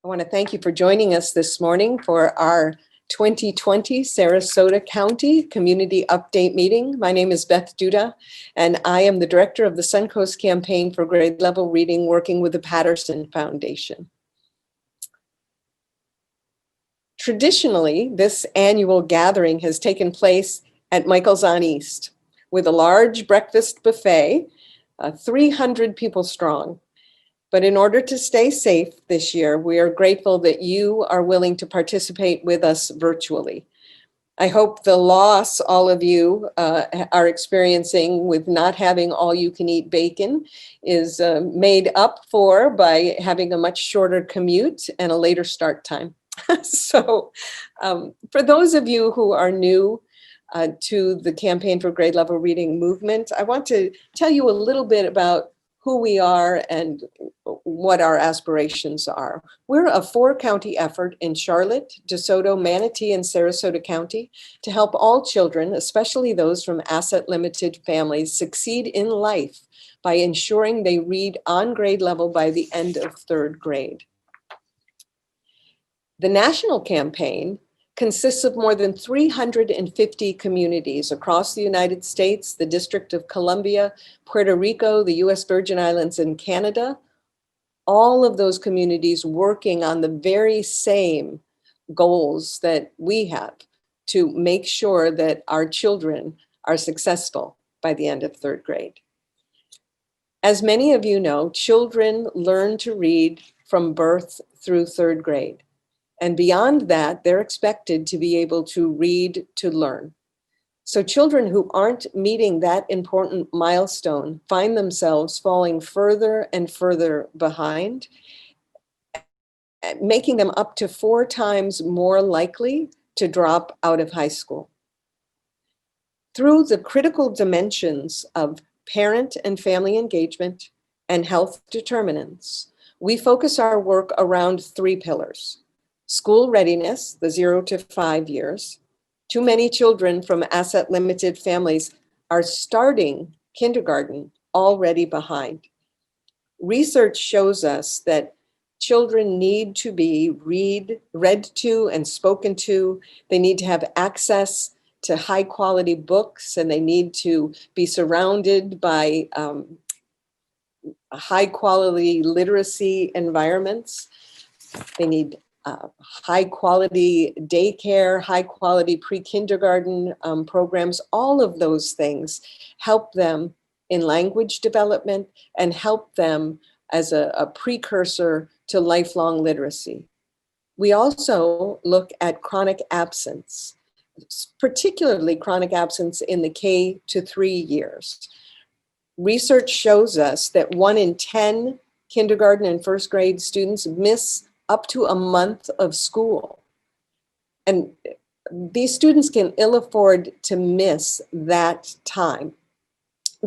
I want to thank you for joining us this morning for our 2020 Sarasota County Community Update Meeting. My name is Beth Duda, and I am the director of the Suncoast Campaign for Grade Level Reading, working with the Patterson Foundation. Traditionally, this annual gathering has taken place at Michael's on East with a large breakfast buffet, 300 people strong. But in order to stay safe this year, we are grateful that you are willing to participate with us virtually. I hope the loss all of you are experiencing with not having all you can eat bacon is made up for by having a much shorter commute and a later start time. So for those of you who are new to the Campaign for Grade Level Reading movement, I want to tell you a little bit about who we are and what our aspirations are. We're a 4-county effort in Charlotte, DeSoto, Manatee, and Sarasota County to help all children, especially those from asset-limited families, succeed in life by ensuring they read on grade level by the end of 3rd grade. The national campaign consists of more than 350 communities across the United States, the District of Columbia, Puerto Rico, the US Virgin Islands, and Canada. All of those communities working on the very same goals that we have to make sure that our children are successful by the end of 3rd grade. As many of you know, children learn to read from birth through 3rd grade. And beyond that, they're expected to be able to read to learn. So children who aren't meeting that important milestone find themselves falling further and further behind, making them up to 4 times more likely to drop out of high school. Through the critical dimensions of parent and family engagement and health determinants, we focus our work around 3 pillars. School readiness, the 0 to 5 years. Too many children from asset-limited families are starting kindergarten already behind. Research shows us that children need to be read to and spoken to. They need to have access to high-quality books, and they need to be surrounded by high-quality literacy environments. They need high quality daycare, high quality pre-kindergarten programs. All of those things help them in language development and help them as a precursor to lifelong literacy. We also look at chronic absence, particularly chronic absence in the K to 3 years. Research shows us that 1 in 10 kindergarten and 1st grade students miss up to a month of school. And these students can ill afford to miss that time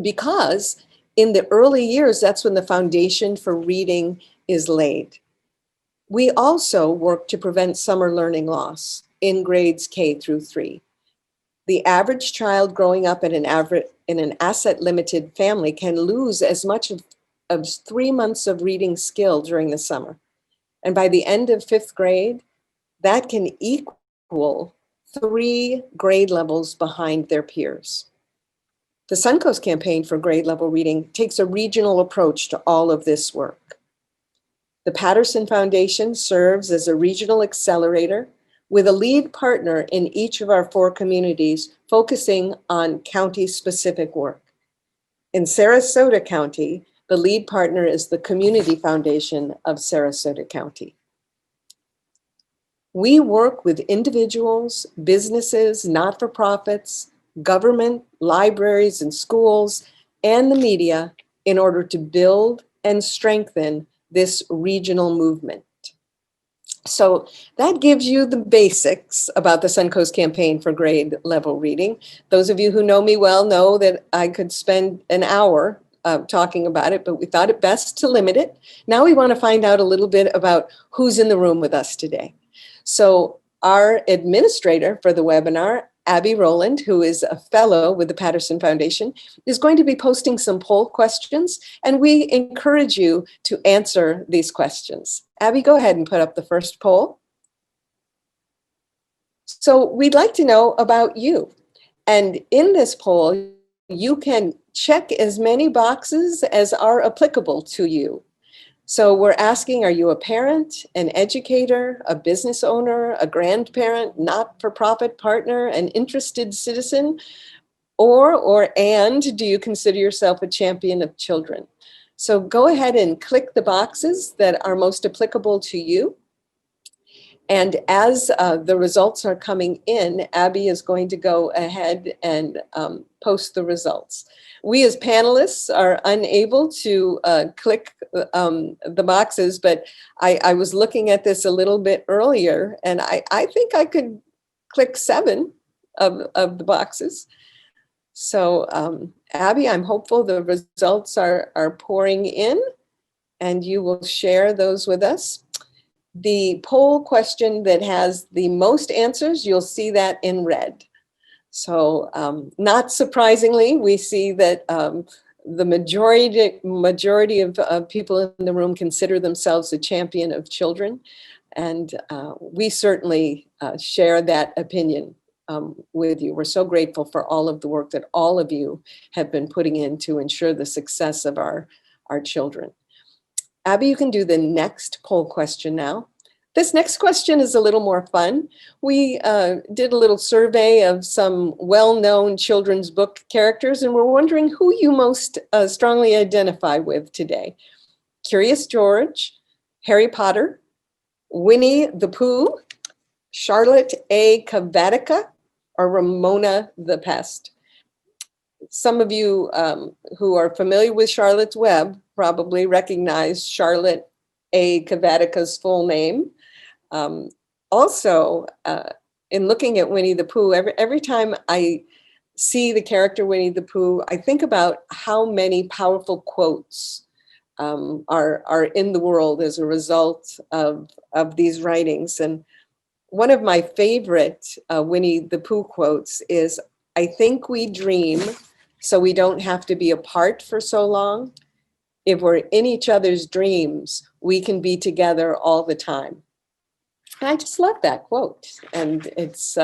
because in the early years, that's when the foundation for reading is laid. We also work to prevent summer learning loss in grades K through 3. The average child growing up in an asset-limited family can lose as much of 3 months of reading skill during the summer. And by the end of 5th grade, that can equal 3 grade levels behind their peers. The Suncoast Campaign for Grade Level Reading takes a regional approach to all of this work. The Patterson Foundation serves as a regional accelerator with a lead partner in each of our 4 communities focusing on county-specific work. In Sarasota County, the lead partner is the Community Foundation of Sarasota County. We work with individuals, businesses, not-for-profits, government, libraries and schools, and the media in order to build and strengthen this regional movement. So that gives you the basics about the Suncoast Campaign for Grade Level Reading. Those of you who know me well know that I could spend an hour talking about it, but we thought it best to limit it. Now we want to find out a little bit about who's in the room with us today. So our administrator for the webinar, Abby Rowland, who is a fellow with the Patterson Foundation, is going to be posting some poll questions, and we encourage you to answer these questions. Abby, go ahead and put up the first poll. So we'd like to know about you. And in this poll, you can check as many boxes as are applicable to you. So we're asking, are you a parent, an educator, a business owner, a grandparent, not-for-profit partner, an interested citizen, and do you consider yourself a champion of children? So go ahead and click the boxes that are most applicable to you. And as the results are coming in, Abby is going to go ahead and post the results. We as panelists are unable to click the boxes, but I was looking at this a little bit earlier, and I think I could click 7 of the boxes. So Abby, I'm hopeful the results are pouring in, and you will share those with us. The poll question that has the most answers, you'll see that in red. So not surprisingly, we see that the majority of people in the room consider themselves a champion of children. And we certainly share that opinion with you. We're so grateful for all of the work that all of you have been putting in to ensure the success of our children. Abby, you can do the next poll question now. This next question is a little more fun. We did a little survey of some well-known children's book characters, and we're wondering who you most strongly identify with today. Curious George, Harry Potter, Winnie the Pooh, Charlotte A. Kavatica, or Ramona the Pest. Some of you who are familiar with Charlotte's Web probably recognize Charlotte A. Kavatica's full name. Also, in looking at Winnie the Pooh, every time I see the character Winnie the Pooh, I think about how many powerful quotes are in the world as a result of these writings. And one of my favorite Winnie the Pooh quotes is, "I think we dream so we don't have to be apart for so long. If we're in each other's dreams, we can be together all the time." And I just love that quote. And it's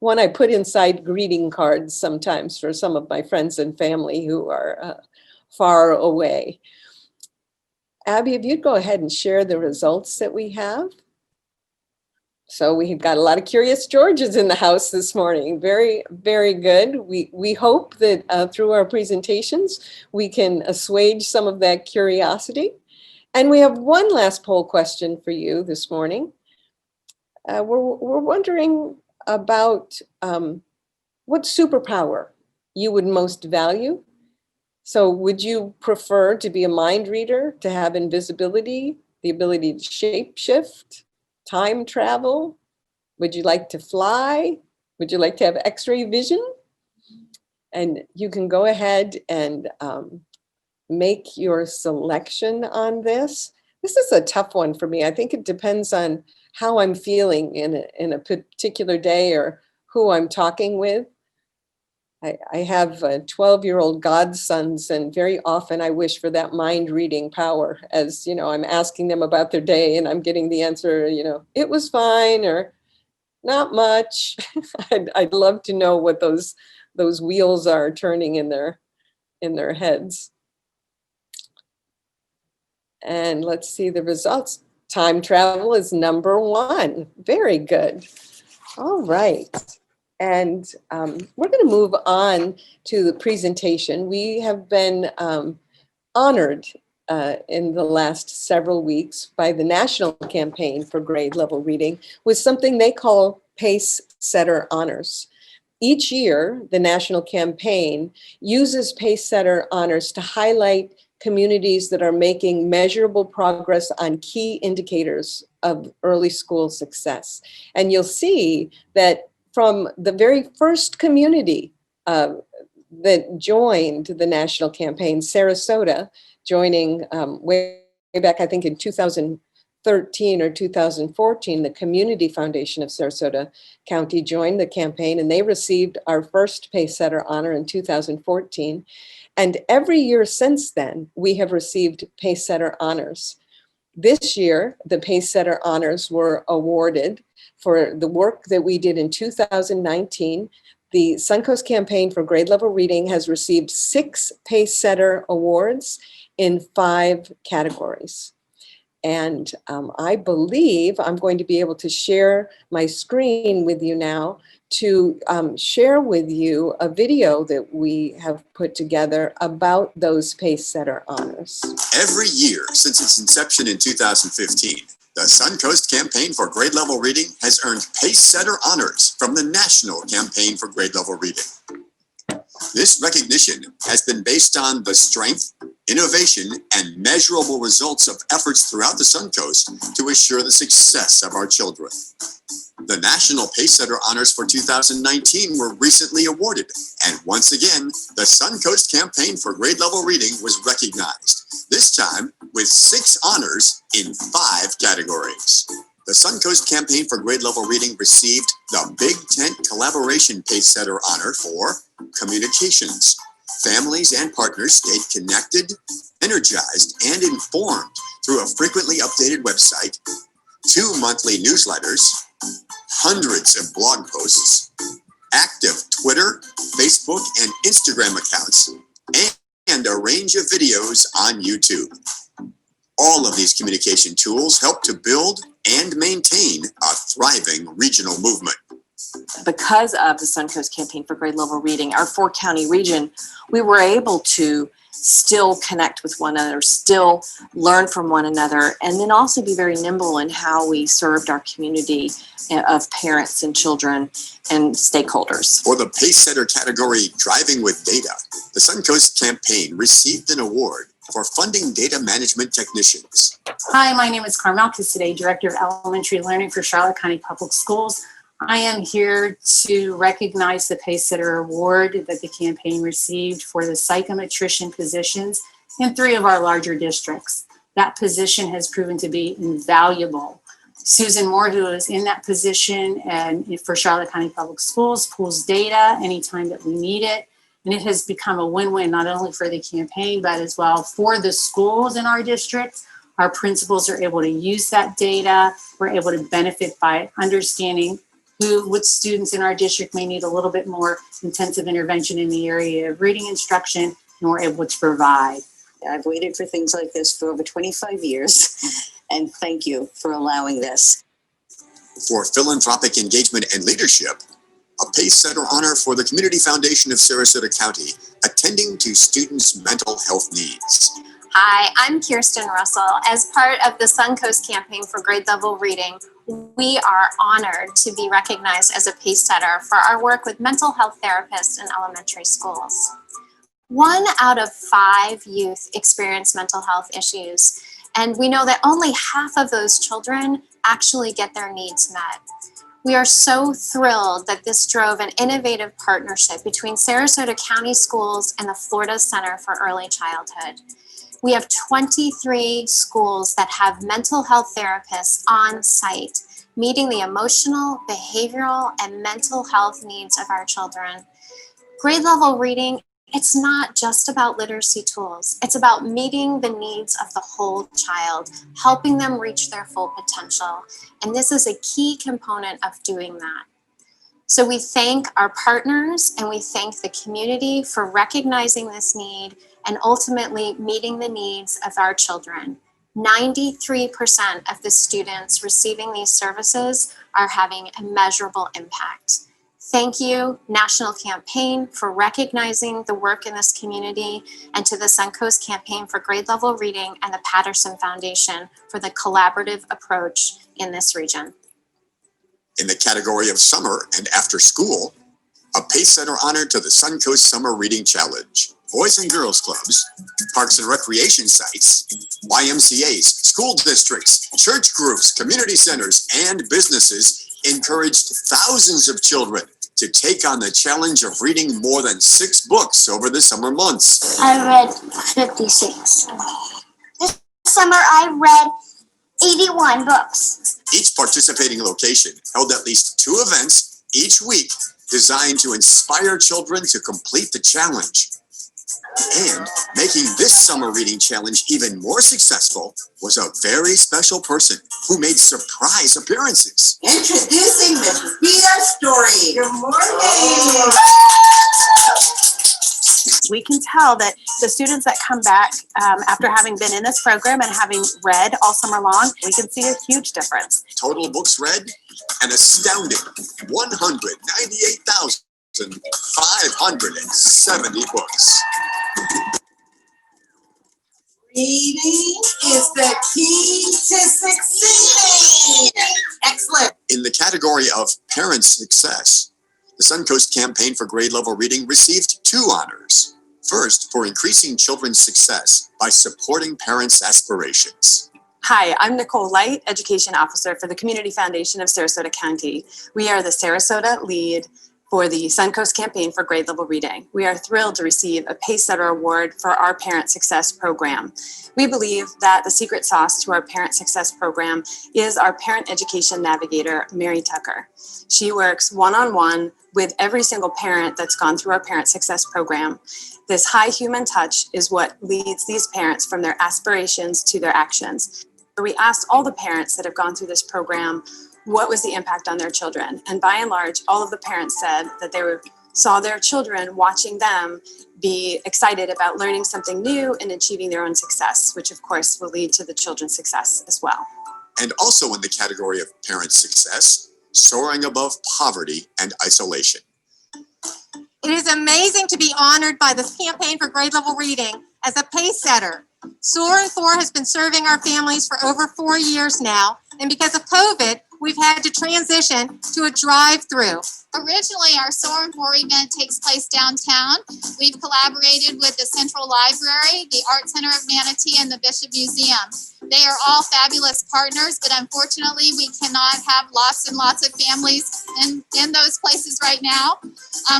one I put inside greeting cards sometimes for some of my friends and family who are far away. Abby, if you'd go ahead and share the results that we have. So we've got a lot of Curious Georges in the house this morning. Very, very good. We hope that through our presentations, we can assuage some of that curiosity. And we have one last poll question for you this morning. We're wondering about what superpower you would most value. So would you prefer to be a mind reader, to have invisibility, the ability to shapeshift, time travel? Would you like to fly? Would you like to have X-ray vision? And you can go ahead and make your selection on this. This is a tough one for me. I think it depends on how I'm feeling in a particular day or who I'm talking with. I have 12-year-old godsons, and very often I wish for that mind reading power, as I'm asking them about their day and I'm getting the answer, it was fine or not much. I'd love to know what those wheels are turning in their heads. And let's see the results. Time travel is number 1. Very good. All right. And we're going to move on to the presentation. We have been honored in the last several weeks by the National Campaign for Grade Level Reading with something they call Pace Setter Honors. Each year, the National Campaign uses Pace Setter Honors to highlight communities that are making measurable progress on key indicators of early school success. And you'll see that from the very first community that joined the national campaign, Sarasota, joining way back, I think in 2005, 2013 or 2014, the Community Foundation of Sarasota County joined the campaign, and they received our first Pacesetter honor in 2014. And every year since then, we have received Pacesetter honors. This year, the Pacesetter honors were awarded for the work that we did in 2019. The Suncoast Campaign for Grade Level Reading has received 6 Pacesetter awards in 5 categories. And I believe I'm going to be able to share my screen with you now to share with you a video that we have put together about those Pacesetter honors. Every year since its inception in 2015, the Suncoast Campaign for Grade Level Reading has earned Pacesetter honors from the National Campaign for Grade Level Reading. This recognition has been based on the strength, innovation, and measurable results of efforts throughout the Suncoast to assure the success of our children. The National Pacesetter Honors for 2019 were recently awarded, and once again, the Suncoast Campaign for Grade Level Reading was recognized, this time with 6 honors in 5 categories. The Suncoast Campaign for Grade Level Reading received the Big Tent Collaboration Pacesetter Honor for communications. Families and partners stayed connected, energized, and informed through a frequently updated website, 2 monthly newsletters, hundreds of blog posts, active Twitter, Facebook, and Instagram accounts, and a range of videos on YouTube. All of these communication tools help to build and maintain a thriving regional movement. Because of the Suncoast Campaign for Grade Level Reading, our 4-county region, we were able to still connect with one another, still learn from one another, and then also be very nimble in how we served our community of parents and children and stakeholders. For the Pacesetter category, Driving with Data, the Suncoast Campaign received an award for funding data management technicians. Hi, my name is Carmel Kisid, Director of Elementary Learning for Charlotte County Public Schools. I am here to recognize the Pacesetter Award that the campaign received for the psychometrician positions in 3 of our larger districts. That position has proven to be invaluable. Susan Moore, who is in that position and for Charlotte County Public Schools, pulls data anytime that we need it. And it has become a win-win not only for the campaign, but as well for the schools in our district. Our principals are able to use that data. We're able to benefit by understanding which students in our district may need a little bit more intensive intervention in the area of reading instruction, and we're able to provide. I've waited for things like this for over 25 years, and thank you for allowing this. For philanthropic engagement and leadership, a Pacesetter honor for the Community Foundation of Sarasota County, attending to students' mental health needs. Hi, I'm Kirsten Russell. As part of the Suncoast Campaign for Grade Level Reading, we are honored to be recognized as a Pacesetter for our work with mental health therapists in elementary schools. 1 out of 5 youth experience mental health issues, and we know that only half of those children actually get their needs met. We are so thrilled that this drove an innovative partnership between Sarasota County Schools and the Florida Center for Early Childhood. We have 23 schools that have mental health therapists on site, meeting the emotional, behavioral, and mental health needs of our children. Grade level reading, it's not just about literacy tools. It's about meeting the needs of the whole child, helping them reach their full potential. And this is a key component of doing that. So we thank our partners and we thank the community for recognizing this need and ultimately meeting the needs of our children. 93% of the students receiving these services are having a measurable impact. Thank you, National Campaign, for recognizing the work in this community, and to the Suncoast Campaign for Grade Level Reading and the Patterson Foundation for the collaborative approach in this region. In the category of summer and after school, a Pacesetter honor to the Suncoast Summer Reading Challenge. Boys and girls clubs, parks and recreation sites, YMCAs, school districts, church groups, community centers, and businesses encouraged thousands of children to take on the challenge of reading more than 6 books over the summer months. I read 56. This summer I read 81 books. Each participating location held at least 2 events each week designed to inspire children to complete the challenge. And making this summer reading challenge even more successful was a very special person who made surprise appearances. Introducing Miss Rita Story. Good morning. We can tell that the students that come back after having been in this program and having read all summer long, we can see a huge difference. Total books read, an astounding 198,570 books. Reading is the key to succeeding. Excellent. In the category of parent success, the Suncoast Campaign for Grade Level Reading received 2 honors. First, for increasing children's success by supporting parents' aspirations. Hi, I'm Nicole Light, Education Officer for the Community Foundation of Sarasota County. We are the Sarasota lead for the Suncoast Campaign for Grade Level Reading. We are thrilled to receive a Pacesetter Award for our Parent Success Program. We believe that the secret sauce to our Parent Success Program is our Parent Education Navigator, Mary Tucker. She works one-on-one with every single parent that's gone through our Parent Success Program. This high human touch is what leads these parents from their aspirations to their actions. We asked all the parents that have gone through this program what was the impact on their children. And by and large, all of the parents said that they saw their children watching them be excited about learning something new and achieving their own success, which of course will lead to the children's success as well. And also in the category of parent success, soaring above poverty and isolation. It is amazing to be honored by the Campaign for Grade Level Reading as a pace setter. SOAR and Thor has been serving our families for over 4 years now, and because of COVID, we've had to transition to a drive-through. Originally, our Soar and Four event takes place downtown. We've collaborated with the Central Library, the Art Center of Manatee, and the Bishop Museum. They are all fabulous partners, but unfortunately, we cannot have lots and lots of families in those places right now.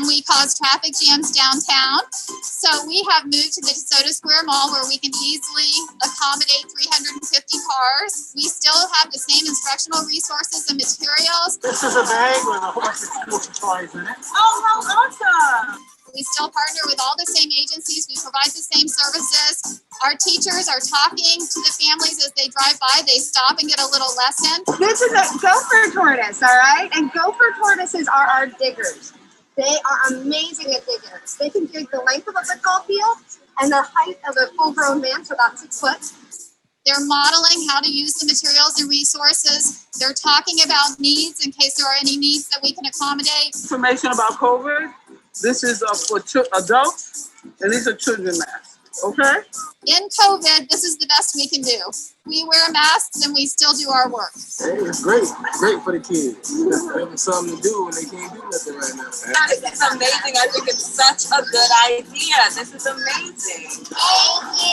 We cause traffic jams downtown. So we have moved to the DeSoto Square Mall where we can easily accommodate 350 cars. We still have the same instructional resources and materials. This is a bag with a whole bunch of school supplies in it. Oh, how awesome! We still partner with all the same agencies. We provide the same services. Our teachers are talking to the families as they drive by. They stop and get a little lesson. This is a gopher tortoise, all right? And gopher tortoises are our diggers. They are amazing at diggers. They can dig the length of a football field and the height of a full-grown man, so about 6 foot. They're modeling how to use the materials and resources. They're talking about needs in case there are any needs that we can accommodate. Information about COVID. This is for adults, and these are children masks. Okay? In COVID, this is the best we can do. We wear masks and we still do our work. Hey, it's great. Great for the kids. Having something to do when they can't do nothing right now. This is amazing. I think it's such a good idea. This is amazing. Thank you.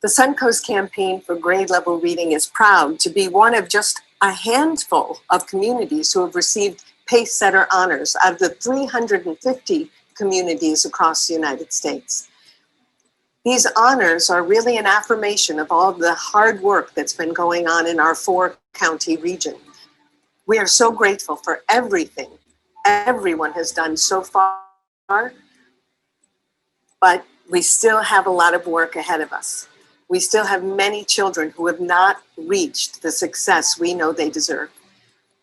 The Suncoast Campaign for Grade Level Reading is proud to be one of just a handful of communities who have received Pacesetter honors out of the 350 communities across the United States. These honors are really an affirmation of all the hard work that's been going on in our 4-county region. We are so grateful for everything everyone has done so far, but we still have a lot of work ahead of us. We still have many children who have not reached the success we know they deserve.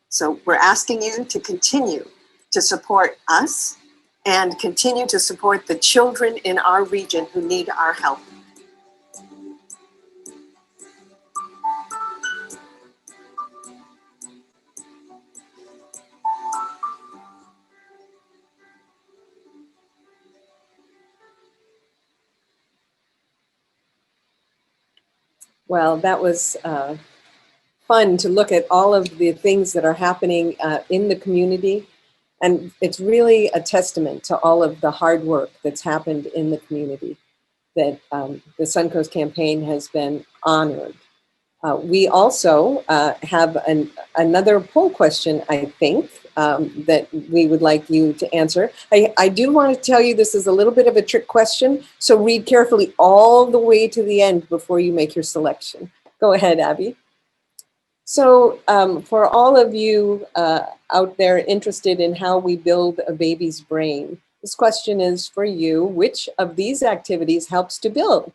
So we're asking you to continue to support us and continue to support the children in our region who need our help. Well, that was fun to look at all of the things that are happening in the community. And it's really a testament to all of the hard work that's happened in the community that the Suncoast Campaign has been honored. We also have another poll question, I think, that we would like you to answer. I do want to tell you this is a little bit of a trick question, so read carefully all the way to the end before you make your selection. Go ahead, Abby. So for all of you out there interested in how we build a baby's brain, this question is for you. Which of these activities helps to build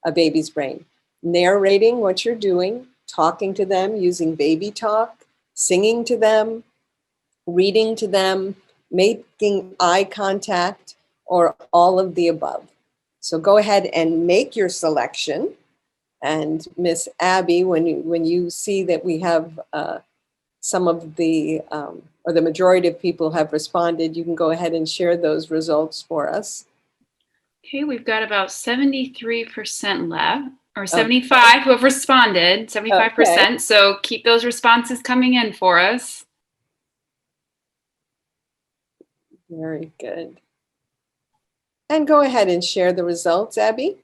a baby's brain? Narrating what you're doing, talking to them using baby talk, singing to them, reading to them, making eye contact, or all of the above. So go ahead and make your selection. And Miss Abby, when you see that we have some of the, or the majority of people have responded, you can go ahead and share those results for us. Okay, we've got about 73% left, or 75 who have responded, 75%. Okay. So keep those responses coming in for us. Very good. And go ahead and share the results, Abby.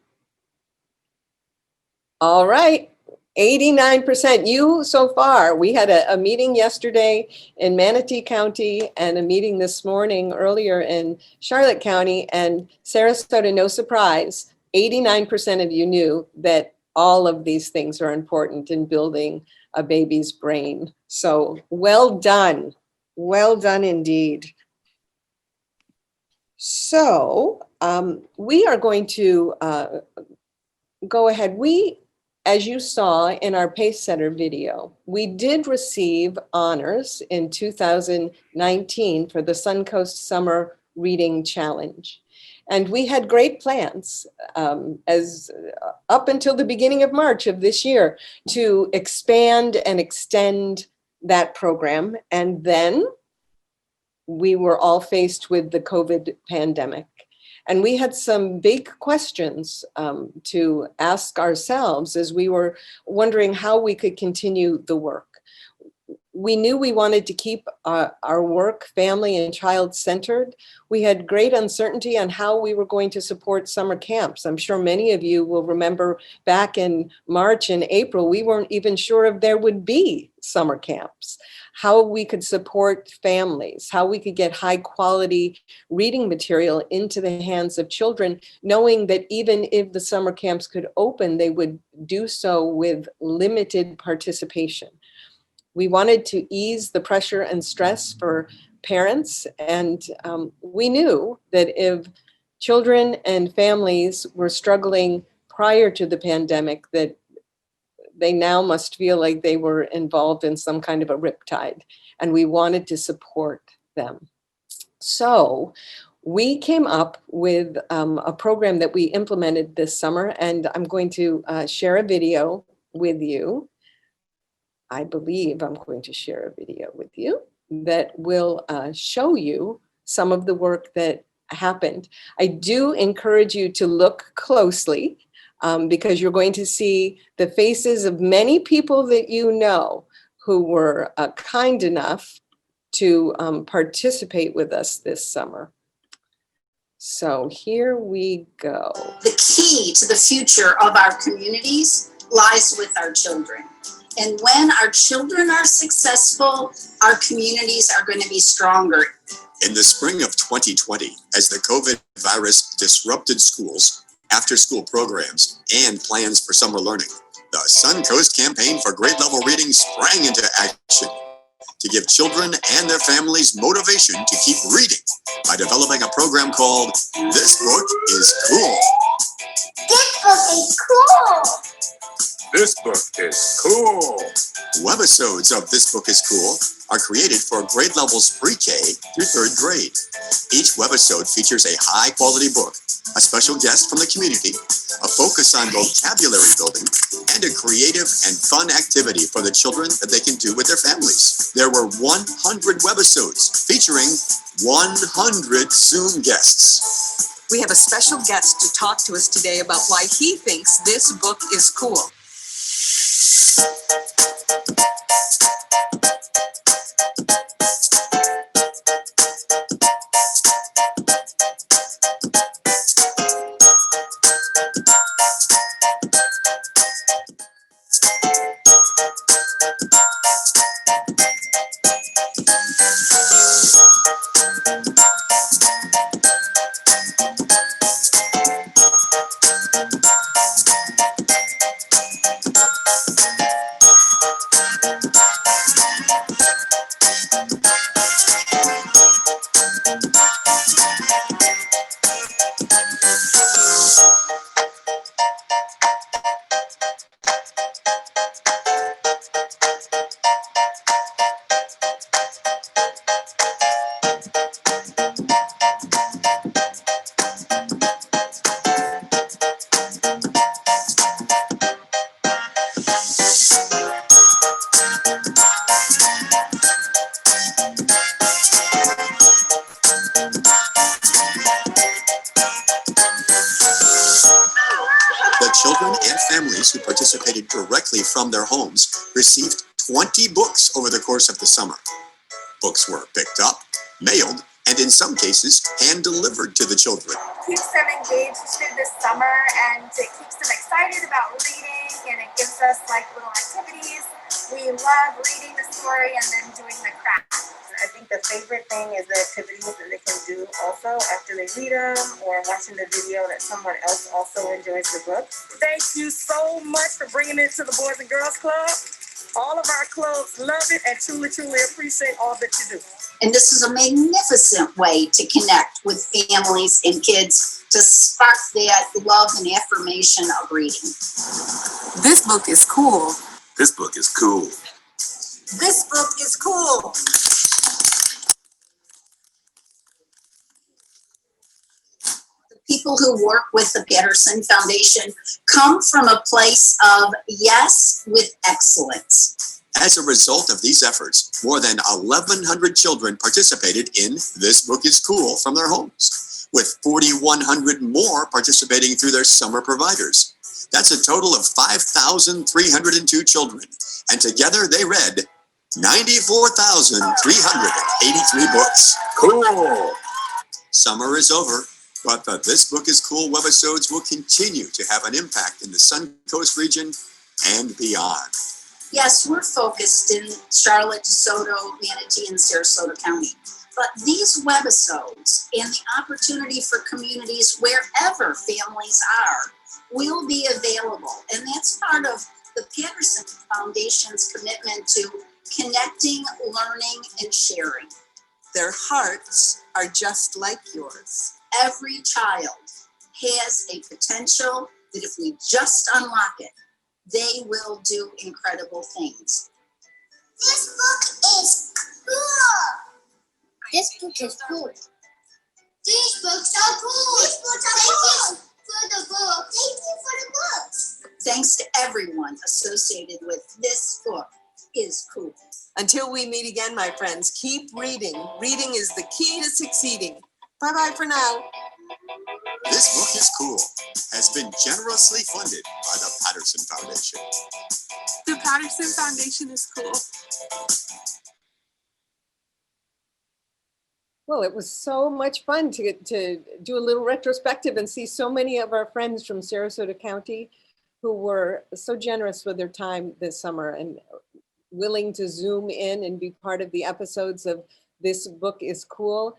All right, 89%. You so far. We had a meeting yesterday in Manatee County and a meeting this morning earlier in Charlotte County, and Sarasota, no surprise, 89% of you knew that all of these things are important in building a baby's brain. So well done. Well done indeed. So we are going to go ahead. As you saw in our Pace Setter video, we did receive honors in 2019 for the Suncoast Summer Reading Challenge. And we had great plans as up until the beginning of March of this year to expand and extend that program. And then we were all faced with the COVID pandemic. And we had some big questions to ask ourselves as we were wondering how we could continue the work. We knew we wanted to keep our work family and child centered. We had great uncertainty on how we were going to support summer camps. I'm sure many of you will remember back in March and April, we weren't even sure if there would be summer camps. How we could support families, how we could get high quality reading material into the hands of children, knowing that even if the summer camps could open, they would do so with limited participation. We wanted to ease the pressure and stress for parents, and we knew that if children and families were struggling prior to the pandemic, that they now must feel like they were involved in some kind of a riptide, and we wanted to support them. So we came up with a program that we implemented this summer, and I'm going to share a video with you. I believe I'm going to share a video with you that will show you some of the work that happened. I do encourage you to look closely because you're going to see the faces of many people that you know who were kind enough to participate with us this summer. So here we go. The key to the future of our communities lies with our children. And when our children are successful, our communities are going to be stronger. In the spring of 2020, as the COVID virus disrupted schools, after-school programs, and plans for summer learning, the Suncoast Campaign for Grade Level Reading sprang into action to give children and their families motivation to keep reading by developing a program called This Book is Cool. This book is cool. This book is cool. Webisodes of This Book is Cool are created for grade levels pre-K through 3rd grade. Each webisode features a high-quality book, a special guest from the community, a focus on vocabulary building, and a creative and fun activity for the children that they can do with their families. There were 100 webisodes featuring 100 Zoom guests. We have a special guest to talk to us today about why he thinks this book is cool. directly from their homes received 20 books over the course of the summer. Books were picked up, mailed, and in some cases, hand-delivered to the children. Keeps them engaged through the summer, and it keeps them excited about reading, and it gives us like little activities. We love reading the story and then doing the craft. I think the favorite thing is the activities that they can do also after they read them or watching the video that someone else also enjoys the book. Thank you so much for bringing it to the Boys and Girls Club. All of our clubs love it and truly, truly appreciate all that you do. And this is a magnificent way to connect with families and kids to spark that love and affirmation of reading. This book is cool. This book is cool. This book is cool. People who work with the Patterson Foundation come from a place of yes with excellence. As a result of these efforts, more than 1,100 children participated in This Book is Cool from their homes, with 4,100 more participating through their summer providers. That's a total of 5,302 children, and together they read 94,383 books. Cool! Summer is over, but the This Book is Cool webisodes will continue to have an impact in the Suncoast region and beyond. Yes, we're focused in Charlotte, DeSoto, Manatee, and Sarasota County. But these webisodes and the opportunity for communities wherever families are will be available. And that's part of the Patterson Foundation's commitment to connecting, learning, and sharing. Their hearts are just like yours. Every child has a potential that if we just unlock it, they will do incredible things. This book is cool. This book is cool. These books are cool. These books are cool. For the book. Thank you for the books. Thanks to everyone associated with This Book is Cool. Until we meet again, my friends, keep reading. Reading is the key to succeeding. Bye-bye for now. This Book is Cool has been generously funded by the Patterson Foundation. The Patterson Foundation is cool. Well, it was so much fun to do a little retrospective and see so many of our friends from Sarasota County who were so generous with their time this summer and willing to Zoom in and be part of the episodes of This Book is Cool.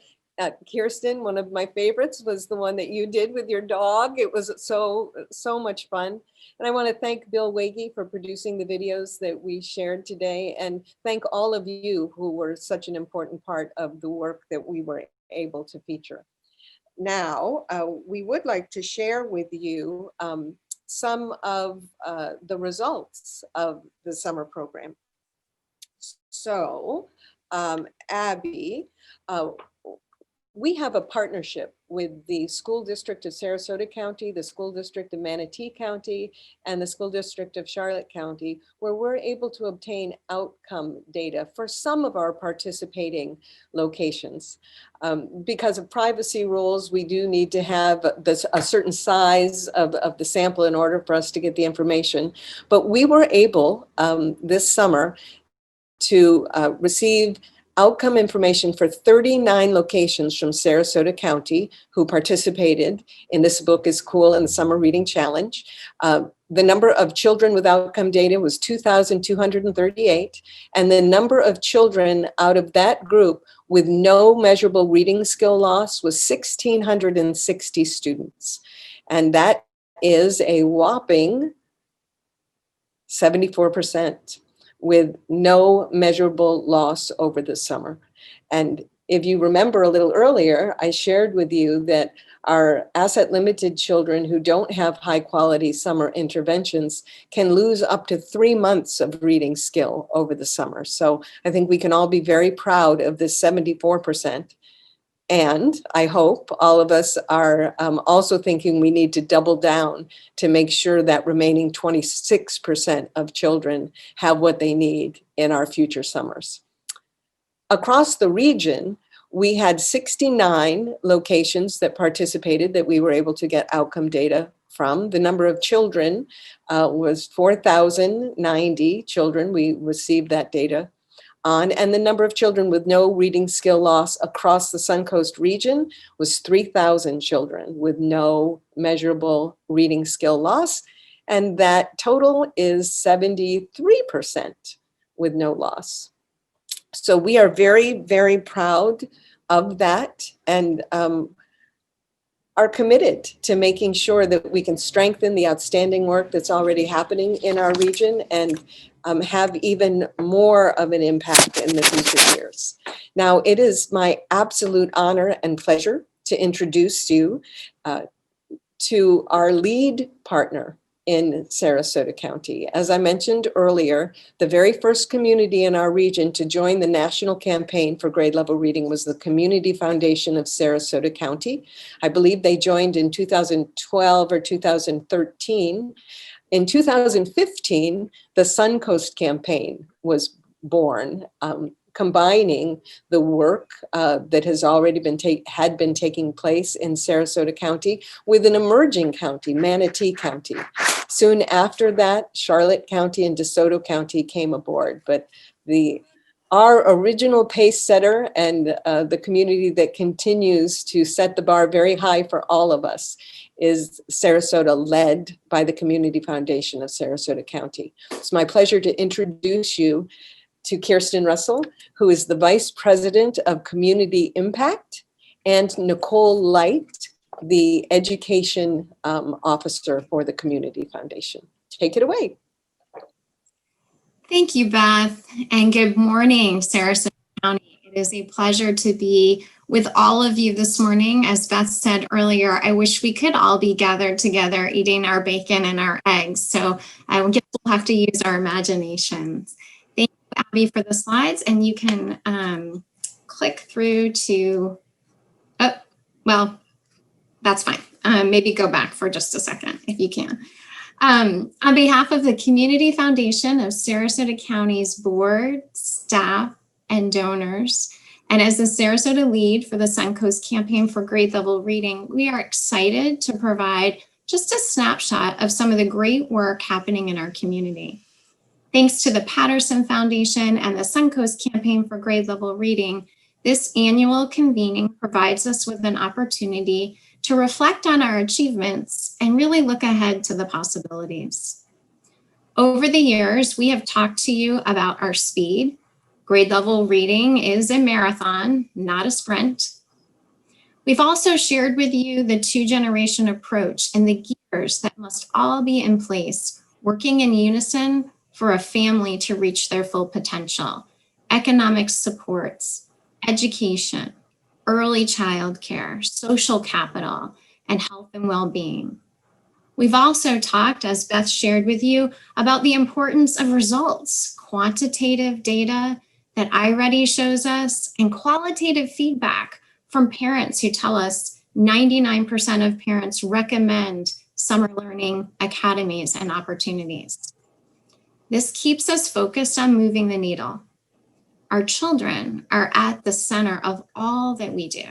Kirsten, one of my favorites was the one that you did with your dog. It was so much fun. And I want to thank Bill Wagey for producing the videos that we shared today, and thank all of you who were such an important part of the work that we were able to feature. Now, we would like to share with you some of the results of the summer program. So, Abby, we have a partnership with the School District of Sarasota County, the School District of Manatee County, and the School District of Charlotte County, where we're able to obtain outcome data for some of our participating locations. Because of privacy rules, we do need to have a certain size of the sample in order for us to get the information. But we were able this summer to receive outcome information for 39 locations from Sarasota County who participated in This Book is Cool and the Summer Reading Challenge. The number of children with outcome data was 2,238, and the number of children out of that group with no measurable reading skill loss was 1,660 students. And that is a whopping 74%. With no measurable loss over the summer. And if you remember a little earlier, I shared with you that our asset limited children who don't have high quality summer interventions can lose up to 3 months of reading skill over the summer. So I think we can all be very proud of this 74%. And I hope all of us are also thinking we need to double down to make sure that remaining 26% of children have what they need in our future summers. Across the region, we had 69 locations that participated that we were able to get outcome data from. The number of children was 4,090 children. We received that data on, and the number of children with no reading skill loss across the Suncoast region was 3,000 children with no measurable reading skill loss. And that total is 73% with no loss. So we are very, very proud of that, and are committed to making sure that we can strengthen the outstanding work that's already happening in our region and have even more of an impact in the future years. Now, it is my absolute honor and pleasure to introduce you to our lead partner in Sarasota County. As I mentioned earlier, the very first community in our region to join the national campaign for grade level reading was the Community Foundation of Sarasota County. I believe they joined in 2012 or 2013. In 2015, the Suncoast campaign was born, combining the work that has already been taking place in Sarasota County with an emerging county, Manatee County. Soon after that, Charlotte County and DeSoto County came aboard, but our original pace setter and the community that continues to set the bar very high for all of us is Sarasota, led by the Community Foundation of Sarasota County. It's my pleasure to introduce you to Kirsten Russell, who is the Vice President of Community Impact, and Nicole Light, the Education Officer for the Community Foundation. Take it away. Thank you, Beth, and good morning, Sarasota County. It is a pleasure to be with all of you this morning. As Beth said earlier, I wish we could all be gathered together eating our bacon and our eggs. So I guess we'll have to use our imaginations. Thank you, Abby, for the slides, and you can click through to, oh, well, that's fine. Maybe go back for just a second if you can. On behalf of the Community Foundation of Sarasota County's board, staff, and donors, and as the Sarasota lead for the Suncoast Campaign for Grade Level Reading, we are excited to provide just a snapshot of some of the great work happening in our community. Thanks to the Patterson Foundation and the Suncoast Campaign for Grade Level Reading, this annual convening provides us with an opportunity to reflect on our achievements and really look ahead to the possibilities. Over the years, we have talked to you about our speed. Grade level reading is a marathon, not a sprint. We've also shared with you the two-generation approach and the gears that must all be in place, working in unison for a family to reach their full potential. Economic supports, education, early childcare, social capital, and health and well-being. We've also talked, as Beth shared with you, about the importance of results, quantitative data that iReady shows us, and qualitative feedback from parents who tell us 99% of parents recommend summer learning academies and opportunities. This keeps us focused on moving the needle. Our children are at the center of all that we do.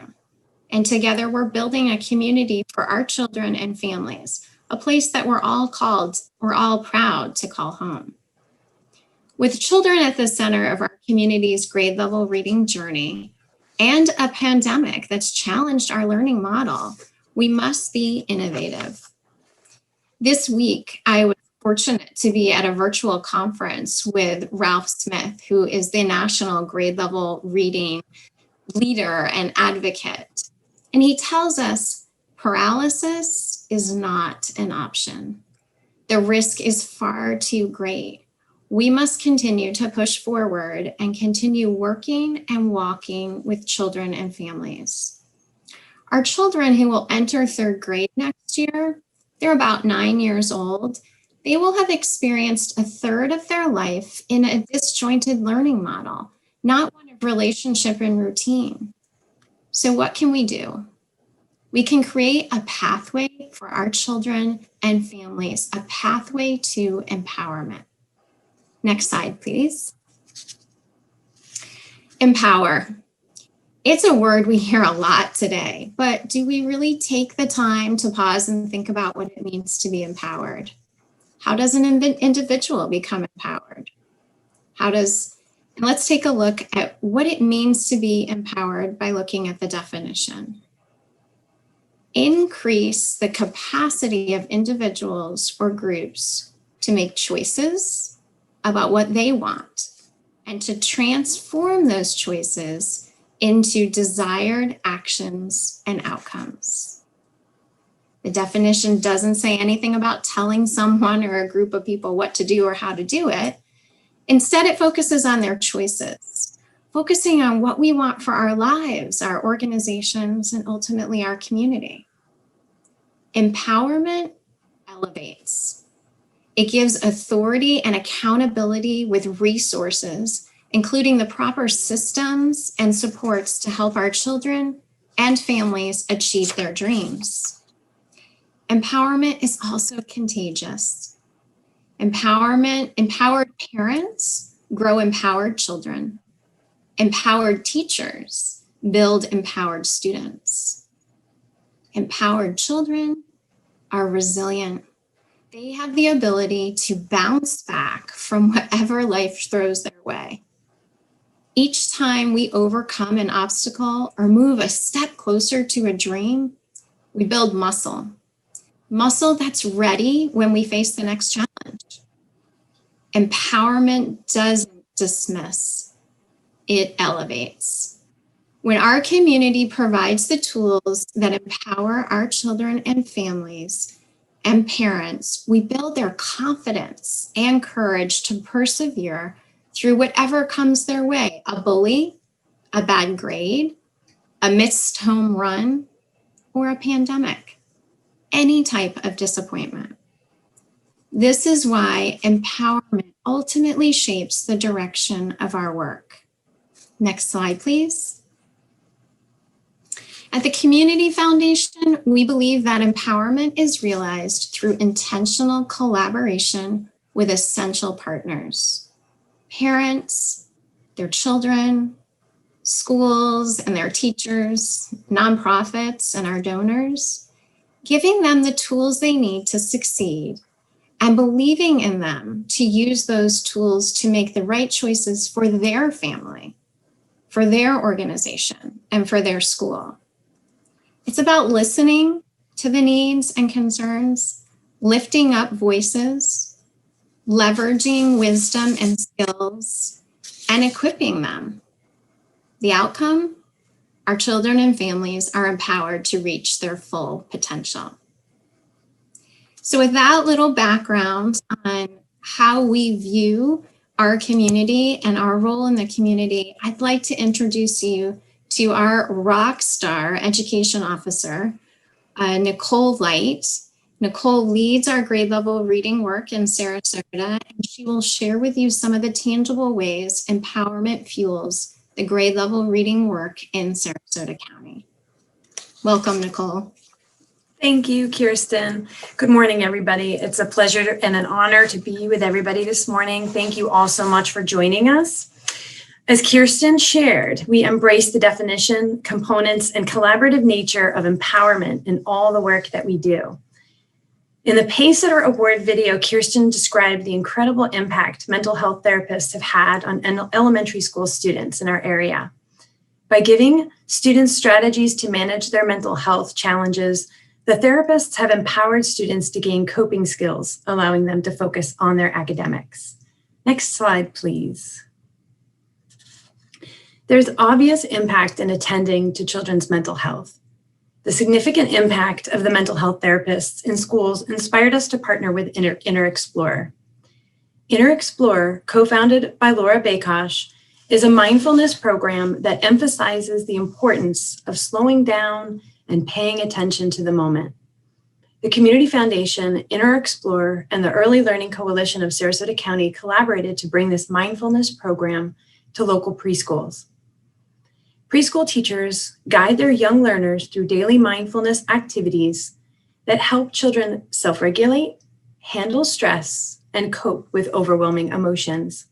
And together we're building a community for our children and families, a place that we're all proud to call home. With children at the center of our community's grade level reading journey and a pandemic that's challenged our learning model, we must be innovative. This week, I was fortunate to be at a virtual conference with Ralph Smith, who is the national grade level reading leader and advocate. And he tells us paralysis is not an option. The risk is far too great. We must continue to push forward and continue working and walking with children and families. Our children who will enter third grade next year, they're about 9 years old. They will have experienced a third of their life in a disjointed learning model, not one of relationship and routine. So what can we do? We can create a pathway for our children and families, a pathway to empowerment. Next slide, please. Empower. It's a word we hear a lot today, but do we really take the time to pause and think about what it means to be empowered? How does an individual become empowered? And let's take a look at what it means to be empowered by looking at the definition. Increase the capacity of individuals or groups to make choices about what they want and to transform those choices into desired actions and outcomes. The definition doesn't say anything about telling someone or a group of people what to do or how to do it. Instead, it focuses on their choices, focusing on what we want for our lives, our organizations, and ultimately our community. Empowerment elevates. It gives authority and accountability with resources, including the proper systems and supports to help our children and families achieve their dreams. Empowerment is also contagious. Empowered parents grow empowered children. Empowered teachers build empowered students. Empowered children are resilient. They have the ability to bounce back from whatever life throws their way. Each time we overcome an obstacle or move a step closer to a dream, we build muscle. Muscle that's ready when we face the next challenge. Empowerment doesn't dismiss, it elevates. When our community provides the tools that empower our children and families and parents, we build their confidence and courage to persevere through whatever comes their way, a bully, a bad grade, a missed home run, or a pandemic, any type of disappointment. This is why empowerment ultimately shapes the direction of our work. Next slide, please. At the Community Foundation, we believe that empowerment is realized through intentional collaboration with essential partners. Parents, their children, schools and their teachers, nonprofits and our donors, giving them the tools they need to succeed and believing in them to use those tools to make the right choices for their family, for their organization, and for their school. It's about listening to the needs and concerns, lifting up voices, leveraging wisdom and skills, and equipping them. The outcome? Our children and families are empowered to reach their full potential. So with that little background on how we view our community and our role in the community, I'd like to introduce you to our rock star education officer, Nicole Light. Nicole leads our grade level reading work in Sarasota, and she will share with you some of the tangible ways empowerment fuels the grade level reading work in Sarasota County. Welcome, Nicole. Thank you, Kirsten. Good morning, everybody. It's a pleasure and an honor to be with everybody this morning. Thank you all so much for joining us. As Kirsten shared, we embrace the definition, components, and collaborative nature of empowerment in all the work that we do. In the Pacesetter Award video, Kirsten described the incredible impact mental health therapists have had on elementary school students in our area. By giving students strategies to manage their mental health challenges, the therapists have empowered students to gain coping skills, allowing them to focus on their academics. Next slide, please. There's obvious impact in attending to children's mental health. The significant impact of the mental health therapists in schools inspired us to partner with InnerExplore. InnerExplore, co-founded by Laura Bakosh, is a mindfulness program that emphasizes the importance of slowing down and paying attention to the moment. The Community Foundation, InnerExplore, and the Early Learning Coalition of Sarasota County collaborated to bring this mindfulness program to local preschools. Preschool teachers guide their young learners through daily mindfulness activities that help children self-regulate, handle stress, and cope with overwhelming emotions.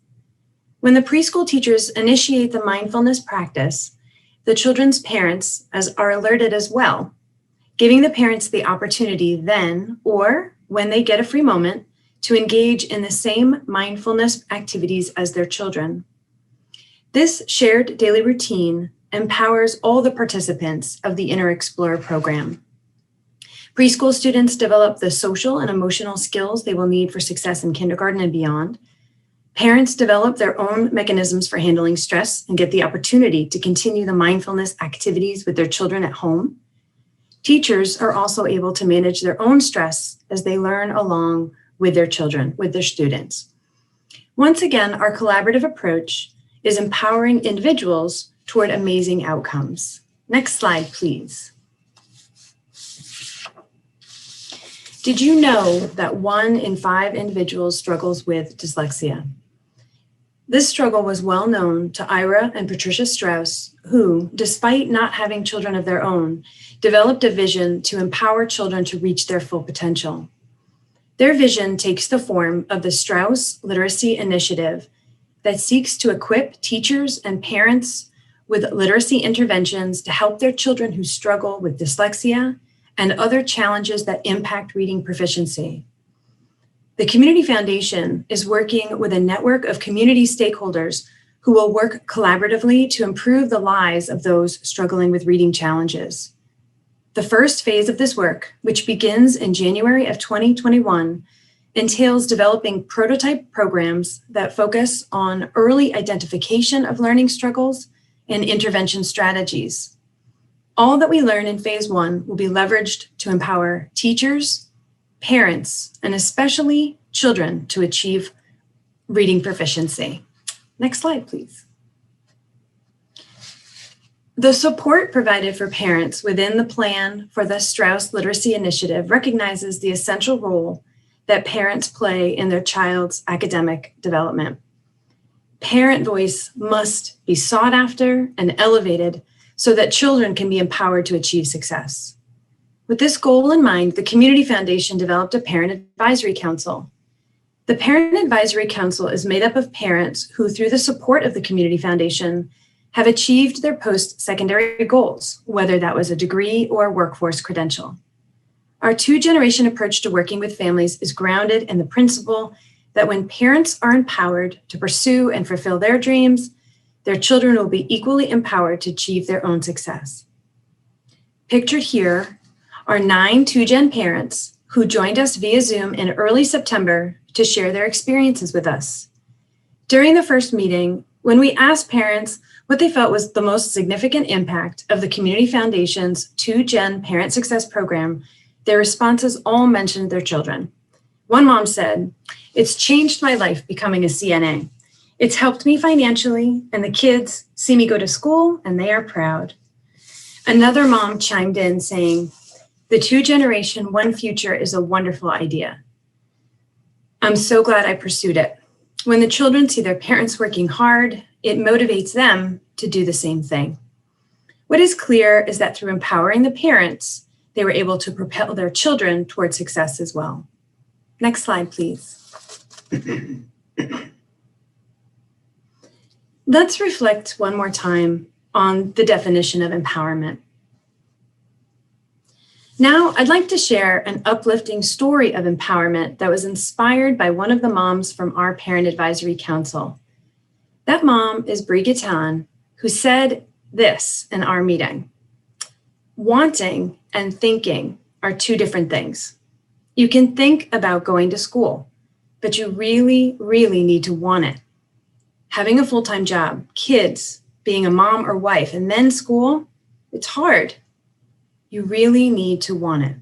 When the preschool teachers initiate the mindfulness practice, The children's parents are alerted as well, giving the parents the opportunity then or when they get a free moment to engage in the same mindfulness activities as their children. This shared daily routine empowers all the participants of the Inner Explorer program. Preschool students develop the social and emotional skills they will need for success in kindergarten and beyond. Parents develop their own mechanisms for handling stress and get the opportunity to continue the mindfulness activities with their children at home. Teachers are also able to manage their own stress as they learn along with their children, with their students. Once again, our collaborative approach is empowering individuals toward amazing outcomes. Next slide, please. Did you know that 1 in 5 individuals struggles with dyslexia? This struggle was well known to Ira and Patricia Strauss, who, despite not having children of their own, developed a vision to empower children to reach their full potential. Their vision takes the form of the Strauss Literacy Initiative that seeks to equip teachers and parents with literacy interventions to help their children who struggle with dyslexia and other challenges that impact reading proficiency. The Community Foundation is working with a network of community stakeholders who will work collaboratively to improve the lives of those struggling with reading challenges. The first phase of this work, which begins in January of 2021, entails developing prototype programs that focus on early identification of learning struggles and intervention strategies. All that we learn in phase 1 will be leveraged to empower teachers, parents, and especially children to achieve reading proficiency. Next slide, please. The support provided for parents within the plan for the Strauss Literacy Initiative recognizes the essential role that parents play in their child's academic development. Parent voice must be sought after and elevated so that children can be empowered to achieve success. With this goal in mind, the Community Foundation developed a Parent Advisory Council. The Parent Advisory Council is made up of parents who, through the support of the Community Foundation, have achieved their post-secondary goals, whether that was a degree or workforce credential. Our 2-generation approach to working with families is grounded in the principle that when parents are empowered to pursue and fulfill their dreams, their children will be equally empowered to achieve their own success. Pictured here are 9 2-gen parents who joined us via Zoom in early September to share their experiences with us. During the first meeting, when we asked parents what they felt was the most significant impact of the Community Foundation's 2-gen Parent Success Program, their responses all mentioned their children. One mom said, "It's changed my life becoming a CNA. It's helped me financially, and the kids see me go to school and they are proud." Another mom chimed in saying, "The 2-generation, 1 future is a wonderful idea. I'm so glad I pursued it. When the children see their parents working hard, it motivates them to do the same thing." What is clear is that through empowering the parents, they were able to propel their children toward success as well. Next slide, please. Let's reflect one more time on the definition of empowerment. Now, I'd like to share an uplifting story of empowerment that was inspired by one of the moms from our Parent Advisory Council. That mom is Bri Gatan, who said this in our meeting: "Wanting and thinking are 2 different things. You can think about going to school, but you really, really need to want it. Having a full-time job, kids, being a mom or wife, and then school, it's hard. You really need to want it."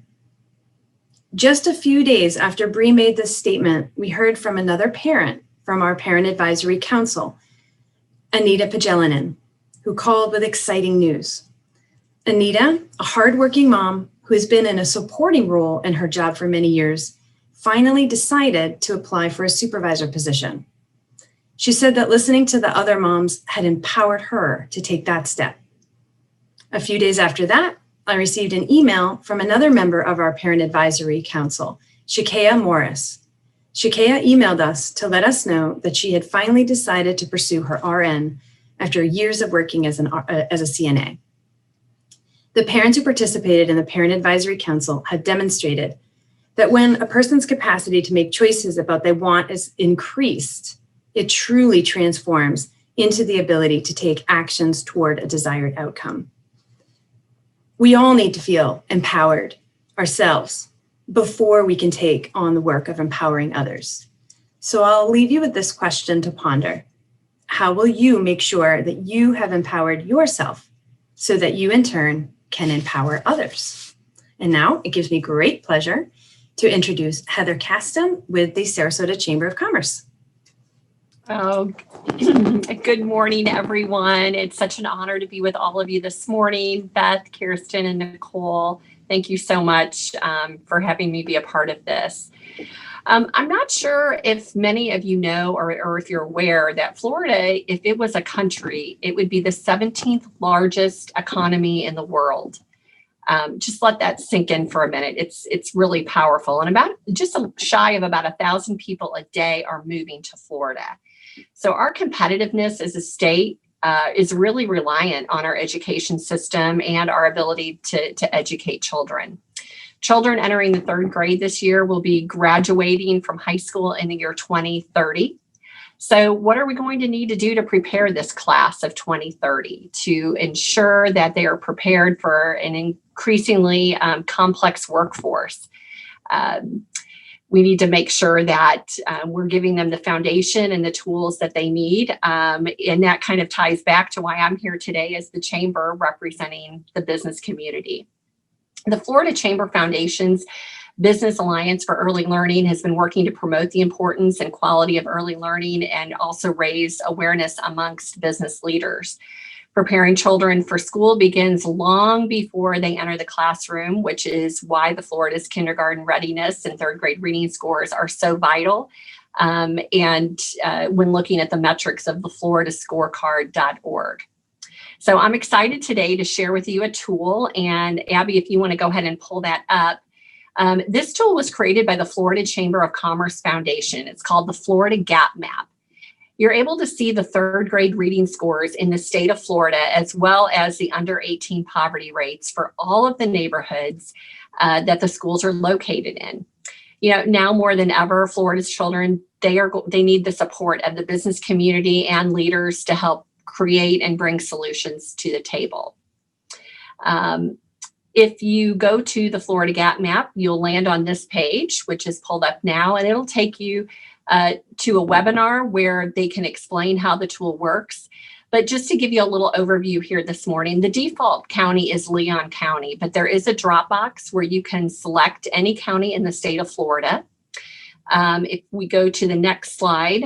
Just a few days after Bri made this statement, we heard from another parent from our Parent Advisory Council, Anita Pagelanen, who called with exciting news. Anita, a hardworking mom who has been in a supporting role in her job for many years, finally decided to apply for a supervisor position. She said that listening to the other moms had empowered her to take that step. A few days after that, I received an email from another member of our Parent Advisory Council, Shakea Morris. Shakea emailed us to let us know that she had finally decided to pursue her RN after years of working as a CNA. The parents who participated in the Parent Advisory Council have demonstrated that when a person's capacity to make choices about what they want is increased, it truly transforms into the ability to take actions toward a desired outcome. We all need to feel empowered ourselves before we can take on the work of empowering others. So I'll leave you with this question to ponder. How will you make sure that you have empowered yourself so that you in turn can empower others? And now it gives me great pleasure to introduce Heather Caston with the Sarasota Chamber of Commerce. Oh, good morning, everyone. It's such an honor to be with all of you this morning. Beth, Kirsten, and Nicole, thank you so much for having me be a part of this. I'm not sure if many of you know or if you're aware that Florida, if it was a country, it would be the 17th largest economy in the world. Just let that sink in for a minute. It's really powerful. And about just shy of about 1,000 people a day are moving to Florida. So our competitiveness as a state is really reliant on our education system and our ability to educate children. Children entering the 3rd grade this year will be graduating from high school in the year 2030. So what are we going to need to do to prepare this class of 2030 to ensure that they are prepared for an increasingly complex workforce? We need to make sure that we're giving them the foundation and the tools that they need. And that kind of ties back to why I'm here today as the chamber representing the business community. The Florida Chamber Foundation's Business Alliance for Early Learning has been working to promote the importance and quality of early learning and also raise awareness amongst business leaders. Preparing children for school begins long before they enter the classroom, which is why the Florida's kindergarten readiness and 3rd grade reading scores are so vital. And when looking at the metrics of the floridascorecard.org. So I'm excited today to share with you a tool. And Abby, if you want to go ahead and pull that up. This tool was created by the Florida Chamber of Commerce Foundation. It's called the Florida Gap Map. You're able to see the 3rd grade reading scores in the state of Florida, as well as the under 18 poverty rates for all of the neighborhoods that the schools are located in. You know, now more than ever, Florida's children, they need the support of the business community and leaders to help create and bring solutions to the table. If you go to the Florida Gap Map, you'll land on this page, which is pulled up now, and it'll take you to a webinar where they can explain how the tool works. But just to give you a little overview here this morning, the default county is Leon County, but there is a drop box where you can select any county in the state of Florida. If we go to the next slide,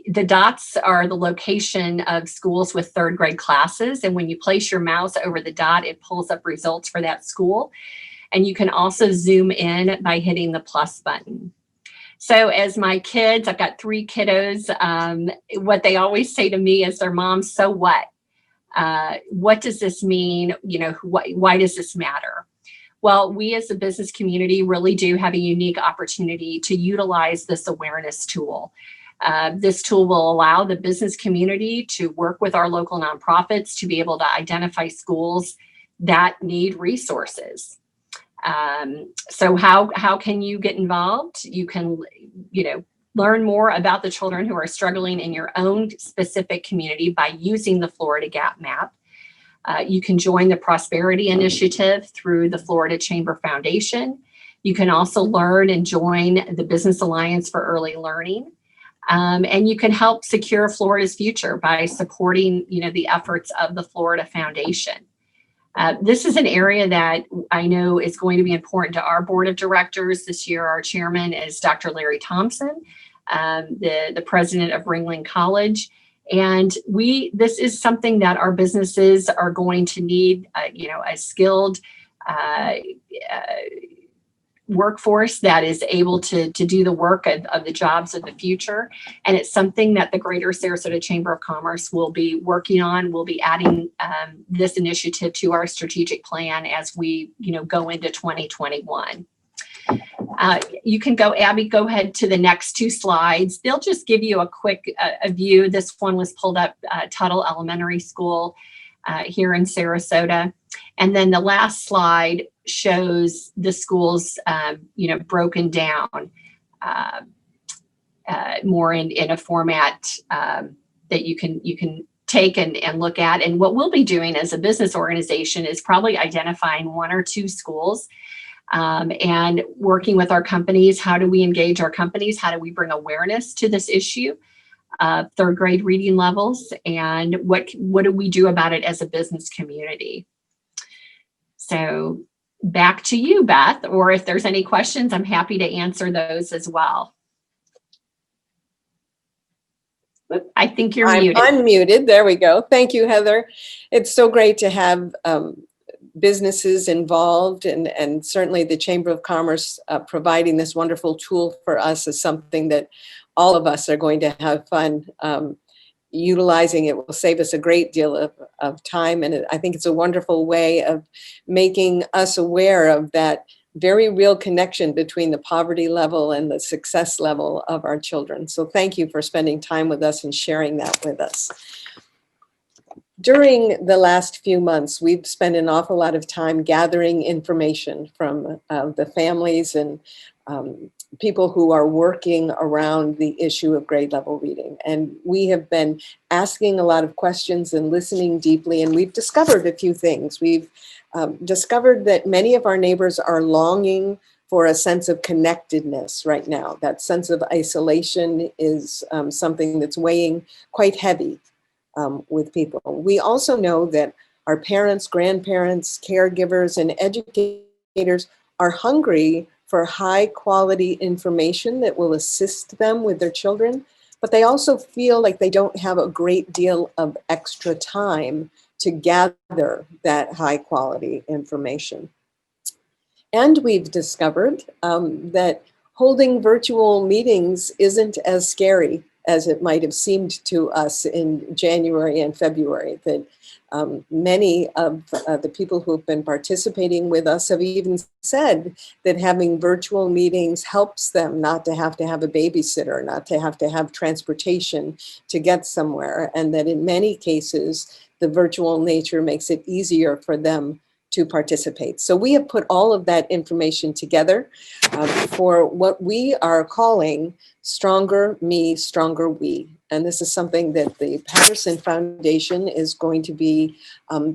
the dots are the location of schools with 3rd grade classes. And when you place your mouse over the dot, it pulls up results for that school. And you can also zoom in by hitting the plus button. So as my kids, I've got 3 kiddos, what they always say to me is their mom, so what? What does this mean? You know, why does this matter? Well, we as a business community really do have a unique opportunity to utilize this awareness tool. This tool will allow the business community to work with our local nonprofits to be able to identify schools that need resources. So how can you get involved? You can, learn more about the children who are struggling in your own specific community by using the Florida Gap Map. You can join the Prosperity Initiative through the Florida Chamber Foundation. You can also learn and join the Business Alliance for Early Learning. And you can help secure Florida's future by supporting, the efforts of the Florida Foundation. This is an area that I know is going to be important to our board of directors. This year, our chairman is Dr. Larry Thompson, the president of Ringling College. And this is something that our businesses are going to need, a skilled workforce that is able to do the work of the jobs of the future. And it's something that the Greater Sarasota Chamber of Commerce will be working on. We'll be adding this initiative to our strategic plan as we, go into 2021. You can go, Abby, go ahead to the next two slides. They'll just give you a quick view. This one was pulled up, Tuttle Elementary School here in Sarasota. And then the last slide shows the schools, broken down more in a format that you can take and look at. And what we'll be doing as a business organization is probably identifying one or two schools and working with our companies. How do we engage our companies? How do we bring awareness to this issue? Third grade reading levels, and what do we do about it as a business community? So back to you, Beth, or if there's any questions, I'm happy to answer those as well. I think you're muted. I'm unmuted. There we go. Thank you, Heather. It's so great to have businesses involved, and certainly the Chamber of Commerce providing this wonderful tool for us is something that all of us are going to have fun utilizing. It will save us a great deal of time, and I think it's a wonderful way of making us aware of that very real connection between the poverty level and the success level of our children. So thank you for spending time with us and sharing that with us. During the last few months, we've spent an awful lot of time gathering information from the families and people who are working around the issue of grade level reading. And we have been asking a lot of questions and listening deeply, and we've discovered a few things. We've discovered that many of our neighbors are longing for a sense of connectedness right now. That sense of isolation is something that's weighing quite heavy with people. We also know that our parents, grandparents, caregivers, and educators are hungry for high quality information that will assist them with their children, but they also feel like they don't have a great deal of extra time to gather that high quality information. And we've discovered that holding virtual meetings isn't as scary as it might have seemed to us in January and February, that many of the people who have been participating with us have even said that having virtual meetings helps them not to have a babysitter, not to have transportation to get somewhere, and that in many cases, the virtual nature makes it easier for them to participate. So we have put all of that information together for what we are calling Stronger Me, Stronger We. And this is something that the Patterson Foundation is going to be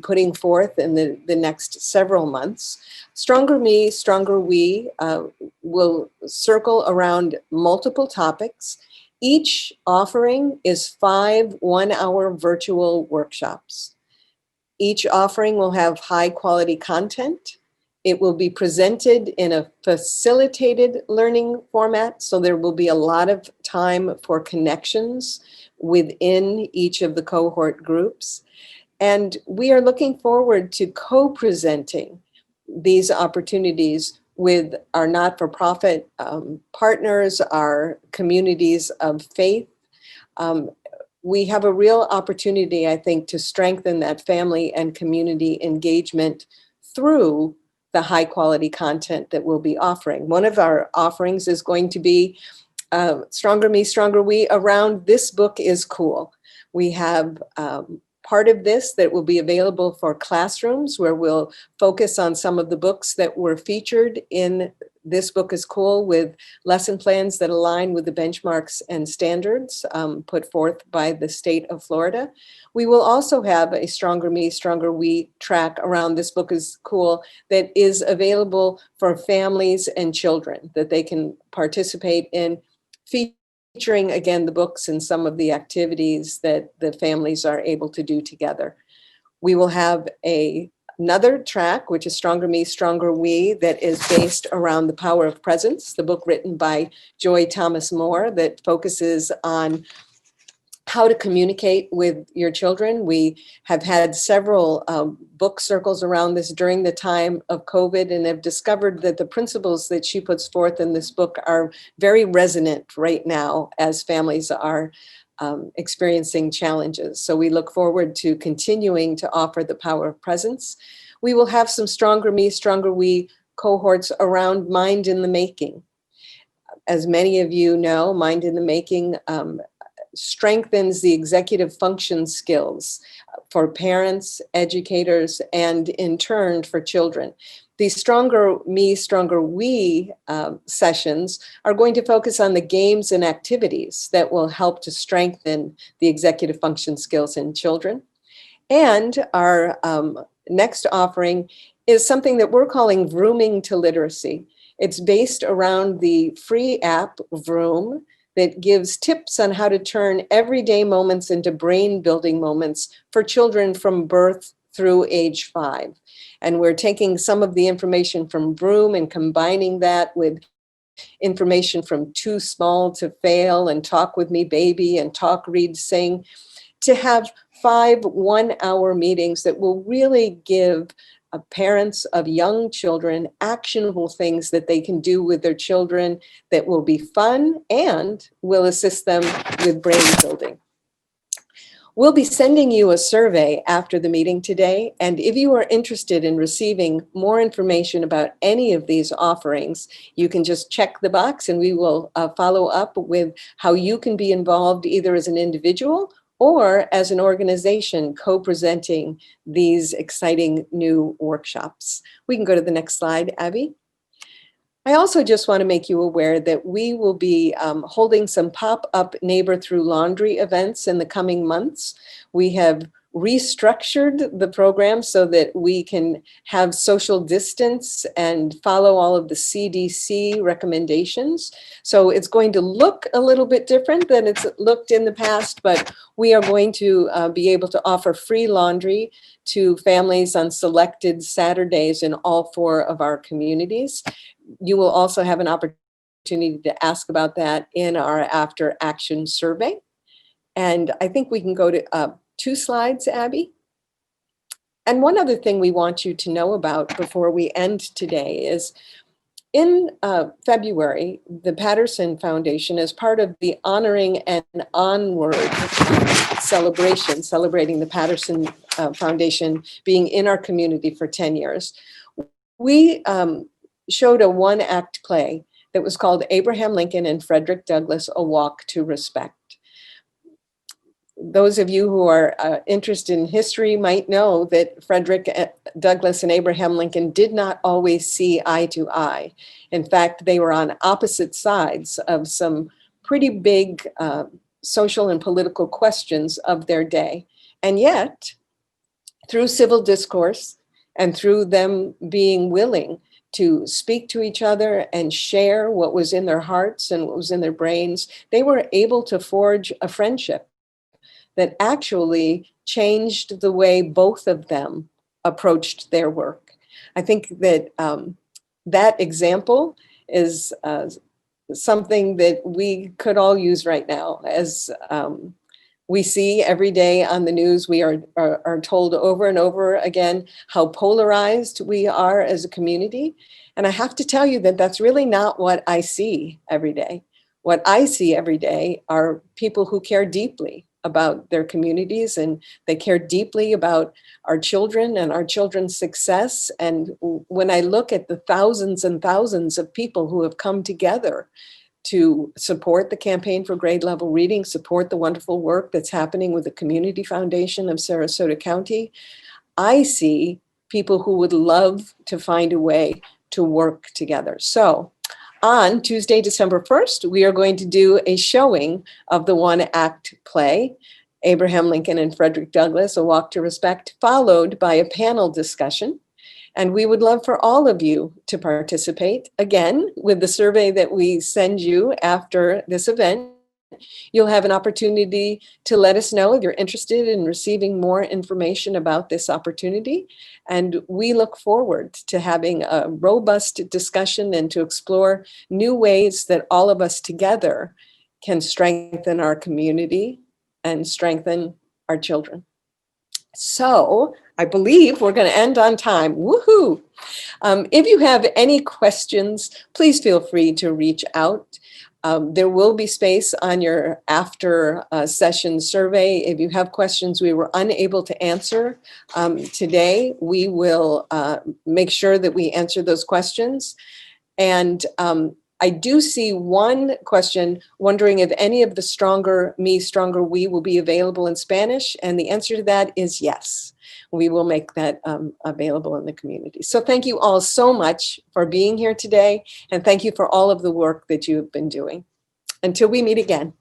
putting forth in the next several months. Stronger Me, Stronger We will circle around multiple topics. Each offering is 5 one-hour virtual workshops. Each offering will have high quality content. It will be presented in a facilitated learning format, so there will be a lot of time for connections within each of the cohort groups. And we are looking forward to co-presenting these opportunities with our not-for-profit partners, our communities of faith. We have a real opportunity, I think, to strengthen that family and community engagement through the high quality content that we'll be offering. One of our offerings is going to be Stronger Me, Stronger We around This Book is Cool. We have part of this that will be available for classrooms, where we'll focus on some of the books that were featured in This Book is Cool, with lesson plans that align with the benchmarks and standards put forth by the state of Florida. We will also have a Stronger Me, Stronger We track around This Book is Cool that is available for families and children, that they can participate in, featuring again the books and some of the activities that the families are able to do together. We will have another track, which is Stronger Me, Stronger We, that is based around The Power of Presence, the book written by Joy Thomas Moore that focuses on how to communicate with your children. We have had several book circles around this during the time of COVID, and have discovered that the principles that she puts forth in this book are very resonant right now as families are experiencing challenges. So we look forward to continuing to offer The Power of Presence. We will have some Stronger Me, Stronger We cohorts around Mind in the Making, as many of you know, Mind in the Making strengthens the executive function skills for parents, educators, and in turn for children. These Stronger Me, Stronger We sessions are going to focus on the games and activities that will help to strengthen the executive function skills in children. And our next offering is something that we're calling Vrooming to Literacy. It's based around the free app Vroom that gives tips on how to turn everyday moments into brain-building moments for children from birth through age 5. And we're taking some of the information from Vroom and combining that with information from Too Small to Fail and Talk With Me Baby and Talk, Read, Sing, to have 5 one-hour meetings that will really give parents of young children actionable things that they can do with their children that will be fun and will assist them with brain building. We'll be sending you a survey after the meeting today, and if you are interested in receiving more information about any of these offerings, you can just check the box and we will follow up with how you can be involved either as an individual or as an organization co-presenting these exciting new workshops. We can go to the next slide, Abby. I also just want to make you aware that we will be holding some pop-up Neighbor Through Laundry events in the coming months. We have restructured the program so that we can have social distance and follow all of the CDC recommendations. So it's going to look a little bit different than it's looked in the past, but we are going to be able to offer free laundry to families on selected Saturdays in all 4 of our communities. You will also have an opportunity to ask about that in our after action survey. And I think we can go to 2 slides, Abby. And one other thing we want you to know about before we end today is in February, the Patterson Foundation, as part of the Honoring and Onward celebration, celebrating the Patterson Foundation being in our community for 10 years, we showed a 1-act play that was called Abraham Lincoln and Frederick Douglass, A Walk to Respect. Those of you who are interested in history might know that Frederick Douglass and Abraham Lincoln did not always see eye to eye. In fact, they were on opposite sides of some pretty big social and political questions of their day. And yet, through civil discourse and through them being willing to speak to each other and share what was in their hearts and what was in their brains, they were able to forge a friendship that actually changed the way both of them approached their work. I think that that example is something that we could all use right now. As we see every day on the news, we are told over and over again how polarized we are as a community. And I have to tell you that that's really not what I see every day. What I see every day are people who care deeply about their communities, and they care deeply about our children and our children's success. And when I look at the thousands and thousands of people who have come together to support the Campaign for Grade Level Reading, support the wonderful work that's happening with the Community Foundation of Sarasota County, I see people who would love to find a way to work together. So on Tuesday, December 1st, we are going to do a showing of the 1-act play, Abraham Lincoln and Frederick Douglass, A Walk to Respect, followed by a panel discussion. And we would love for all of you to participate. Again, with the survey that we send you after this event, you'll have an opportunity to let us know if you're interested in receiving more information about this opportunity. And we look forward to having a robust discussion and to explore new ways that all of us together can strengthen our community and strengthen our children. So I believe we're going to end on time. Woohoo! If you have any questions, please feel free to reach out. There will be space on your after session survey. If you have questions we were unable to answer today, we will make sure that we answer those questions. And I do see one question wondering if any of the Stronger Me, Stronger We will be available in Spanish. And the answer to that is yes. We will make that available in the community. So thank you all so much for being here today. And thank you for all of the work that you have been doing. Until we meet again.